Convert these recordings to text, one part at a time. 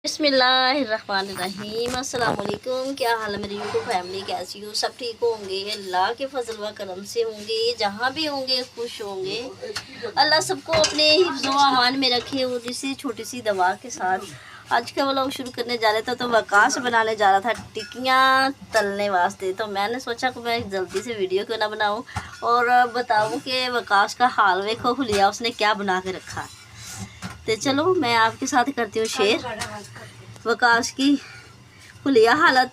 बिस्मिल्लाहिर्रहमानिर्रहीम अस्सलाम वालेकुम। क्या हाल है मेरी यूट्यूब फैमिली, कैसी हो? सब ठीक होंगे, अल्लाह के फजल व करम से होंगे। जहाँ भी होंगे खुश होंगे। अल्लाह सबको अपने हिफ्ज़ व अमान में रखे। और इसी छोटी सी दवा के साथ आज का व्लॉग शुरू करने जा रहे थे। तो वकास बनाने जा रहा था टिक्कियाँ तलने वास्ते। तो मैंने सोचा कि मैं जल्दी से वीडियो क्यों ना बनाऊँ और बताऊँ कि वकास का हाल देखो हुलिया उसने क्या बना के रखा। तो चलो मैं आपके साथ करती हूँ शेयर वकास की हुलिया हालत।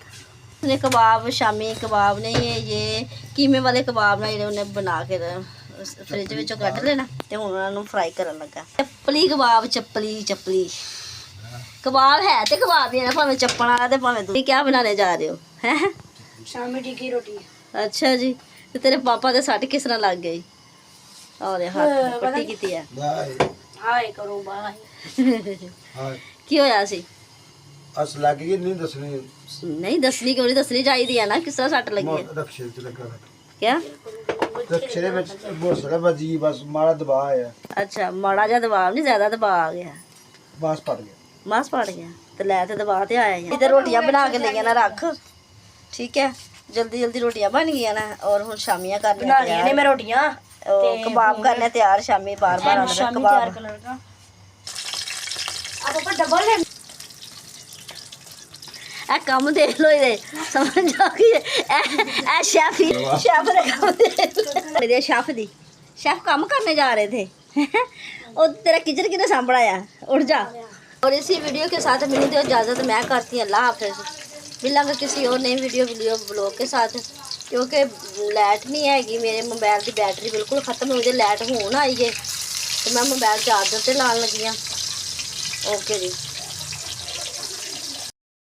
उसने कबाब शामी कबाब ने ये कीमे वाले कबाब ने उन्हें बना के फ्रिज में कट लेना तो उन्होंने फ्राई करन लगा। चप्पली कबाब चप्पली कबाब है तो कबाब ही है ना, भावें चप्पन वाला तो भावें तुम क्या बनाने जा रहे हो हैं? शामी टिक्की रोटी। अच्छा जी, तो तेरे पापा के सट किस तरह लग गई और हाथ पट्टी की है? हाय करो बाय। की होया सी? अस लग गई नहीं दसनी नहीं दसनी क्यों नहीं दसनी चाहिए है ना किस तरह सट लगी है? रक्षे च लगा क्या रक्षे दे विच बोसड़ा बजी बस माड़ा दबा है। अच्छा माड़ा जा दबाव नहीं, ज्यादा दबाव आ गया, बस पड़ गया मास पड़ गया तो लै तो दबा तो आया ही। इधर रोटियां बना के ले ना रख, ठीक है? जल्दी जल्दी रोटियां बन गई ना और हुन शामियां करने बना रही ने मैं रोटियां और कबाब करने तैयार। शामी बार बार आने शामी कबाब तैयार कलर का अब ऊपर डबल है। ए काम देख लो ये समझ आ गई ए शेफ ने काम देख लो। मेरे शेफ काम करने जा रहे थे और तेरा किचन किने संभाला? उठ जा। और इसी वीडियो के साथ मिलने दो इजाज़त, मैं करती हूँ अल्लाह हाफिज़। मिलांगे किसी और नई वीडियो ब्लॉग के साथ, क्योंकि लाइट नहीं हैगी मेरे मोबाइल की बैटरी बिल्कुल ख़त्म हो जाए। लाइट होना आई है तो मैं मोबाइल चार्जर से लाने लगी हाँ। ओके जी।